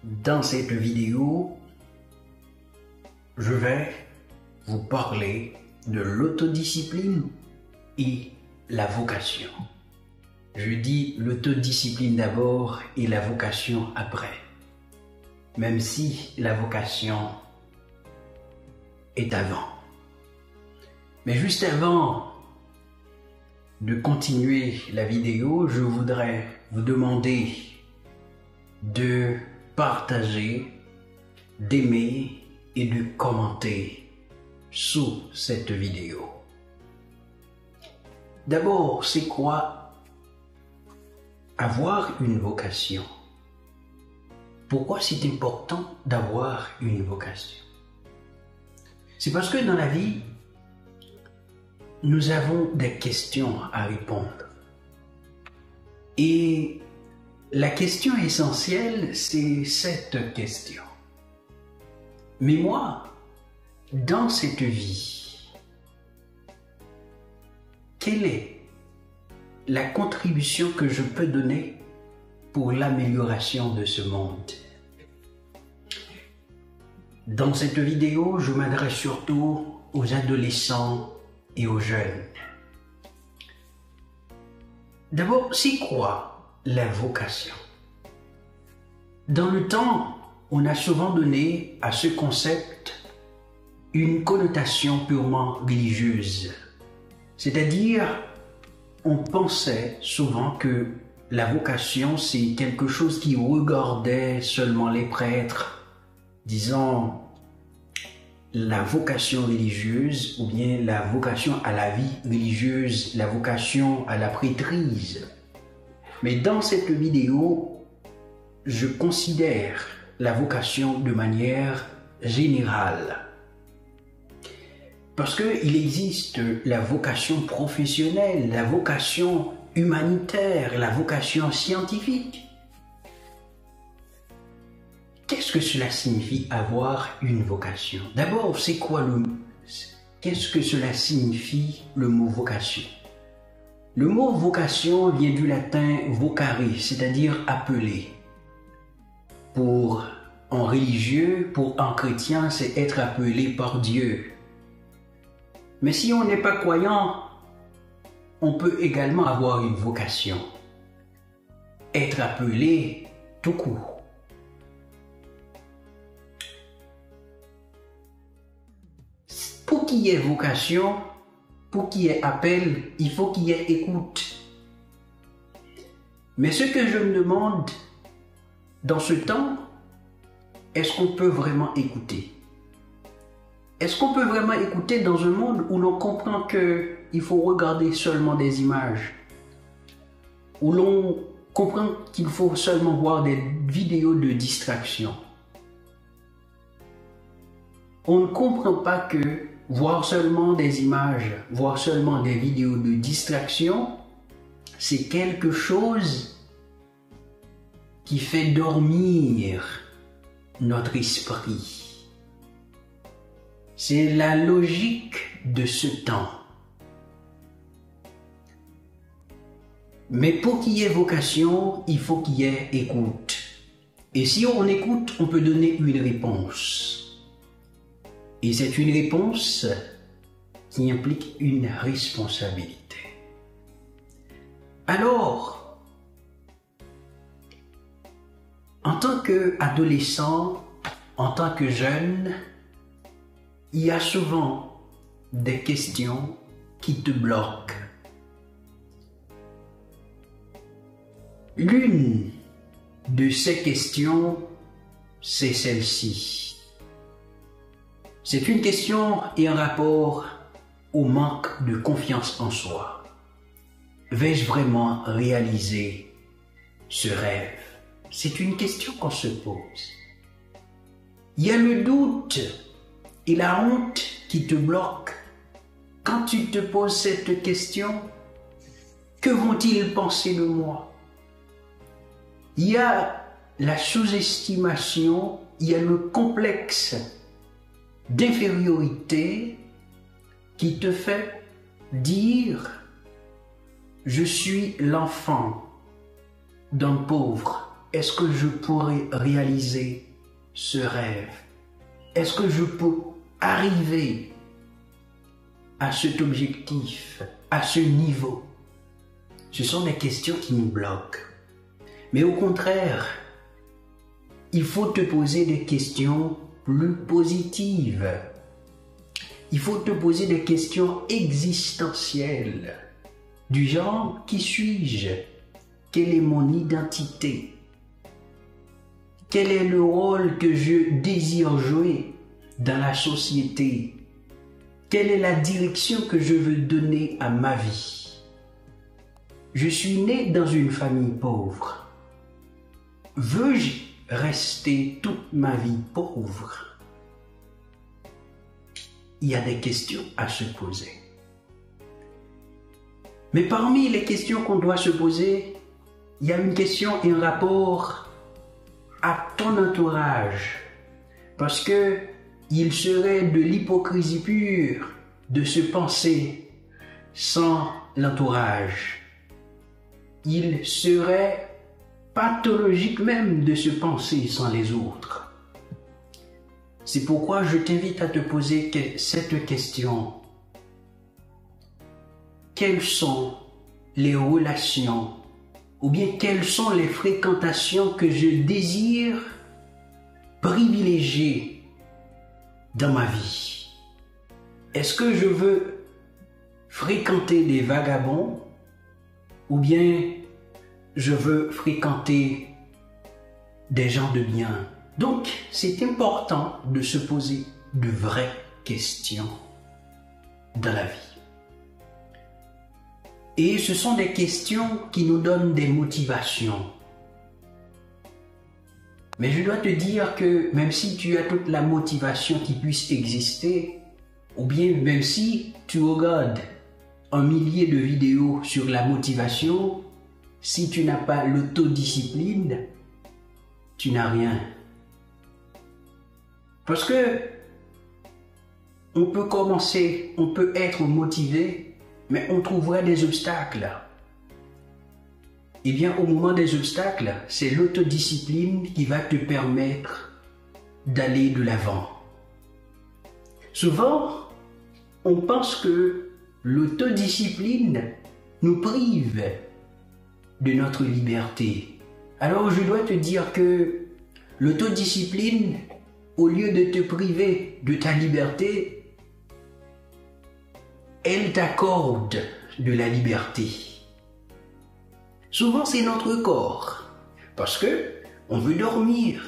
Dans cette vidéo, je vais vous parler de l'autodiscipline et la vocation. Je dis l'autodiscipline d'abord et la vocation après. Même si la vocation est avant. Mais juste avant de continuer la vidéo, je voudrais vous demander de partager, d'aimer et de commenter sous cette vidéo. D'abord, c'est quoi avoir une vocation? Pourquoi c'est important d'avoir une vocation? C'est parce que dans la vie, nous avons des questions à répondre. Et la question essentielle, c'est cette question. Mais moi, dans cette vie, quelle est la contribution que je peux donner pour l'amélioration de ce monde? Dans cette vidéo, je m'adresse surtout aux adolescents et aux jeunes. D'abord, c'est quoi la vocation? Dans le temps, on a souvent donné à ce concept une connotation purement religieuse. C'est-à-dire, on pensait souvent que la vocation, c'est quelque chose qui regardait seulement les prêtres, disons la vocation religieuse ou bien la vocation à la vie religieuse, la vocation à la prêtrise. Mais dans cette vidéo, je considère la vocation de manière générale. Parce qu'il existe la vocation professionnelle, la vocation humanitaire, la vocation scientifique. Qu'est-ce que cela signifie avoir une vocation? D'abord, c'est quoi qu'est-ce que cela signifie le mot vocation? Le mot vocation vient du latin vocare, c'est-à-dire appeler. Pour un religieux, pour un chrétien, c'est être appelé par Dieu. Mais si on n'est pas croyant, on peut également avoir une vocation. Être appelé tout court. Pour qu'il y ait vocation, pour qu'il y ait appel, il faut qu'il y ait écoute. Mais ce que je me demande dans ce temps, est-ce qu'on peut vraiment écouter? Est-ce qu'on peut vraiment écouter dans un monde où l'on comprend qu'il faut regarder seulement des images? Où l'on comprend qu'il faut seulement voir des vidéos de distraction? On ne comprend pas que voir seulement des images, voir seulement des vidéos de distraction, c'est quelque chose qui fait dormir notre esprit. C'est la logique de ce temps. Mais pour qu'il y ait vocation, il faut qu'il y ait écoute. Et si on écoute, on peut donner une réponse. Et c'est une réponse qui implique une responsabilité. Alors, en tant qu'adolescent, en tant que jeune, il y a souvent des questions qui te bloquent. L'une de ces questions, c'est celle-ci. C'est une question et un rapport au manque de confiance en soi. Vais-je vraiment réaliser ce rêve? C'est une question qu'on se pose. Il y a le doute et la honte qui te bloquent. Quand tu te poses cette question, que vont-ils penser de moi? Il y a la sous-estimation, il y a le complexe d'infériorité qui te fait dire « Je suis l'enfant d'un pauvre est-ce que je pourrais réaliser ce rêve? Est-ce que je peux arriver à cet objectif, à ce niveau? Ce sont des questions qui nous bloquent. Mais au contraire, il faut te poser des questions plus positives. Il faut te poser des questions existentielles, du genre, qui suis-je? Quelle est mon identité? Quel est le rôle que je désire jouer dans la société? Quelle est la direction que je veux donner à ma vie? Je suis né dans une famille pauvre. Veux-je rester toute ma vie pauvre? Il y a des questions à se poser. Mais parmi les questions qu'on doit se poser, il y a une question et un rapport à ton entourage. Parce que il serait de l'hypocrisie pure de se penser sans l'entourage. Il serait pathologique même de se penser sans les autres. C'est pourquoi je t'invite à te poser cette question. Quelles sont les relations ou bien quelles sont les fréquentations que je désire privilégier dans ma vie? Est-ce que je veux fréquenter des vagabonds ou bien je veux fréquenter des gens de bien? Donc, c'est important de se poser de vraies questions dans la vie. Et ce sont des questions qui nous donnent des motivations. Mais je dois te dire que même si tu as toute la motivation qui puisse exister, ou bien même si tu regardes 1 millier de vidéos sur la motivation, si tu n'as pas l'autodiscipline, tu n'as rien. Parce que on peut commencer, on peut être motivé, mais on trouvera des obstacles. Et bien au moment des obstacles, c'est l'autodiscipline qui va te permettre d'aller de l'avant. Souvent, on pense que l'autodiscipline nous prive de notre liberté. Alors je dois te dire que l'autodiscipline, au lieu de te priver de ta liberté, elle t'accorde de la liberté. Souvent, c'est notre corps, parce que on veut dormir.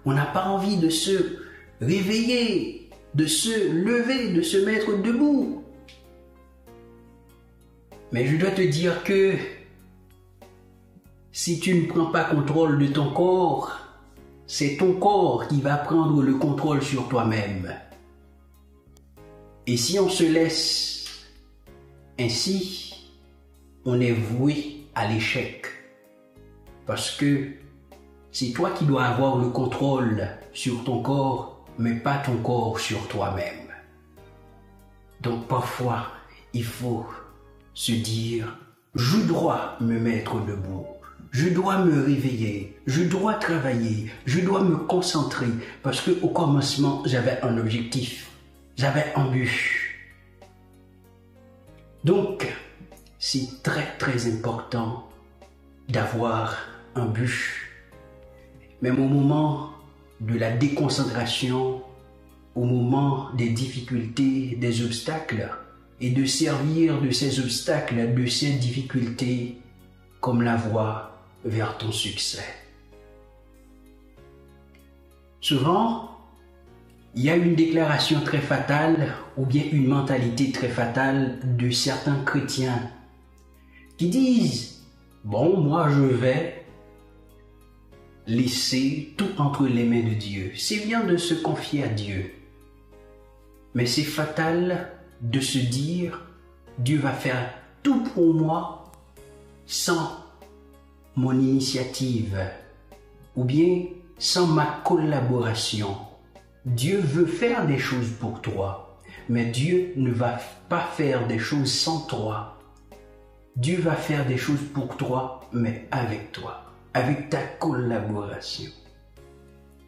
On n'a pas envie de se réveiller, de se lever, de se mettre debout. Mais je dois te dire que si tu ne prends pas contrôle de ton corps, c'est ton corps qui va prendre le contrôle sur toi-même. Et si on se laisse ainsi, on est voué à l'échec. Parce que c'est toi qui dois avoir le contrôle sur ton corps, mais pas ton corps sur toi-même. Donc parfois, il faut se dire, je dois me mettre debout. Je dois me réveiller, je dois travailler, je dois me concentrer parce qu'au commencement, j'avais un objectif, j'avais un but. Donc, c'est très très important d'avoir un but. Même au moment de la déconcentration, au moment des difficultés, des obstacles, et de servir de ces obstacles, de ces difficultés, comme la voie vers ton succès. Souvent, il y a une déclaration très fatale ou bien une mentalité très fatale de certains chrétiens qui disent « Bon, moi je vais laisser tout entre les mains de Dieu. C'est bien de se confier à Dieu. Mais c'est fatal de se dire « Dieu va faire tout pour moi sans mon initiative ou bien sans ma collaboration. Dieu veut faire des choses pour toi, mais Dieu ne va pas faire des choses sans toi. Dieu va faire des choses pour toi, mais avec toi. avec ta collaboration.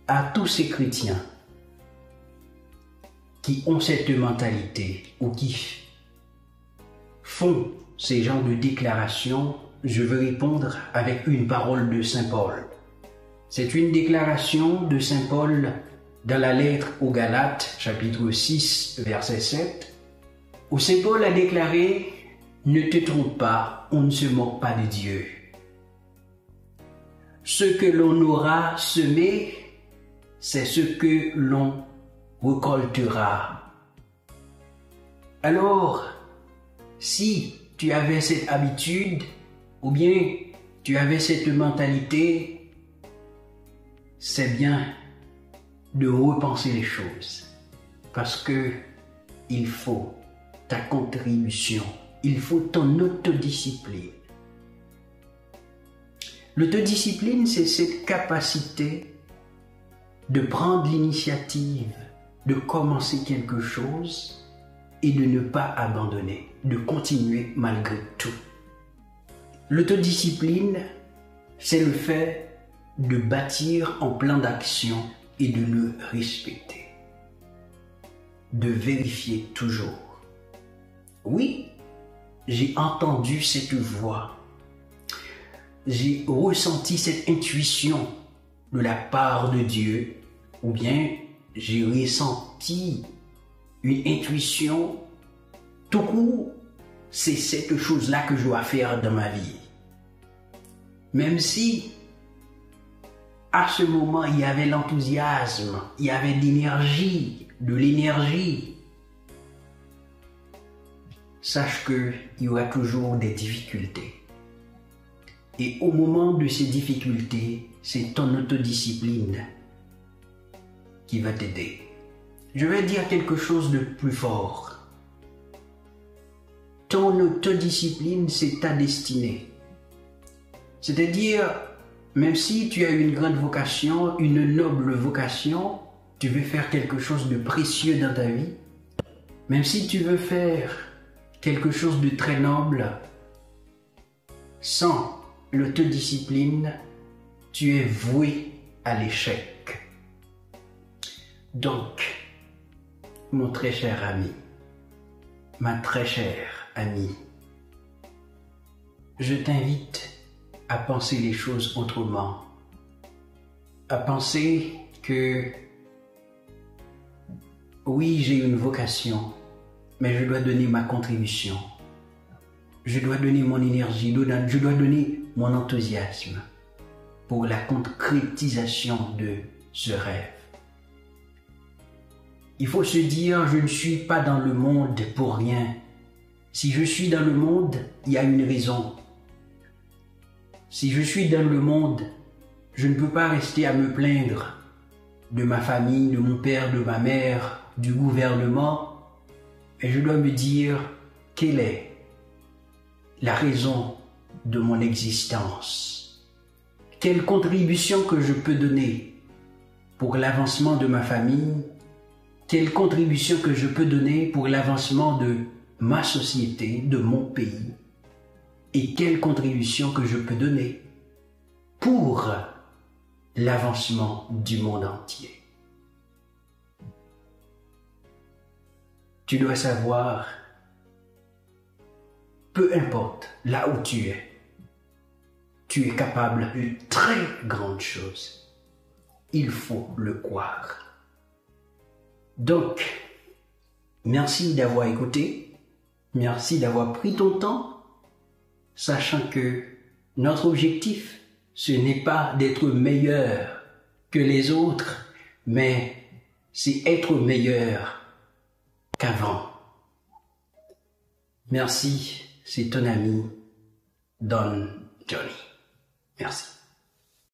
À tous ces chrétiens qui ont cette mentalité ou qui font ces genres de déclarations, je veux répondre avec une parole de Saint Paul. C'est une déclaration de Saint Paul dans la lettre aux Galates, chapitre 6, verset 7, où Saint Paul a déclaré « Ne te trompe pas, on ne se moque pas de Dieu. Ce que l'on aura semé, c'est ce que l'on récoltera. » Alors, si tu avais cette habitude, ou bien tu avais cette mentalité, c'est bien de repenser les choses. Parce que il faut ta contribution, il faut ton autodiscipline. L'autodiscipline, c'est cette capacité de prendre l'initiative, de commencer quelque chose et de ne pas abandonner, de continuer malgré tout. L'autodiscipline, c'est le fait de bâtir un plan d'action et de le respecter, de vérifier toujours. Oui, j'ai entendu cette voix, j'ai ressenti cette intuition de la part de Dieu, ou bien j'ai ressenti une intuition, tout court, c'est cette chose-là que je dois faire dans ma vie. Même si, à ce moment, il y avait l'enthousiasme, il y avait de l'énergie, sache qu'il y aura toujours des difficultés. Et au moment de ces difficultés, c'est ton autodiscipline qui va t'aider. Je vais dire quelque chose de plus fort. Ton autodiscipline, c'est ta destinée. C'est-à-dire, même si tu as une grande vocation, une noble vocation, tu veux faire quelque chose de précieux dans ta vie, même si tu veux faire quelque chose de très noble, sans l'autodiscipline, tu es voué à l'échec. Donc, mon très cher ami, ma très chère amie, je t'invite à penser les choses autrement, à penser que oui, j'ai une vocation, mais je dois donner ma contribution, je dois donner mon énergie, je dois donner mon enthousiasme pour la concrétisation de ce rêve. Il faut se dire, je ne suis pas dans le monde pour rien. Si je suis dans le monde, il y a une raison. Si je suis dans le monde, je ne peux pas rester à me plaindre de ma famille, de mon père, de ma mère, du gouvernement. Et je dois me dire, quelle est la raison de mon existence? Quelle contribution que je peux donner pour l'avancement de ma famille? Quelle contribution que je peux donner pour l'avancement de ma société, de mon pays? Et quelle contribution que je peux donner pour l'avancement du monde entier? Tu dois savoir, peu importe là où tu es capable de très grandes choses. Il faut le croire. Donc, merci d'avoir écouté, merci d'avoir pris ton temps, sachant que notre objectif, ce n'est pas d'être meilleur que les autres, mais c'est être meilleur qu'avant. Merci, c'est ton ami Don Johnny. Merci.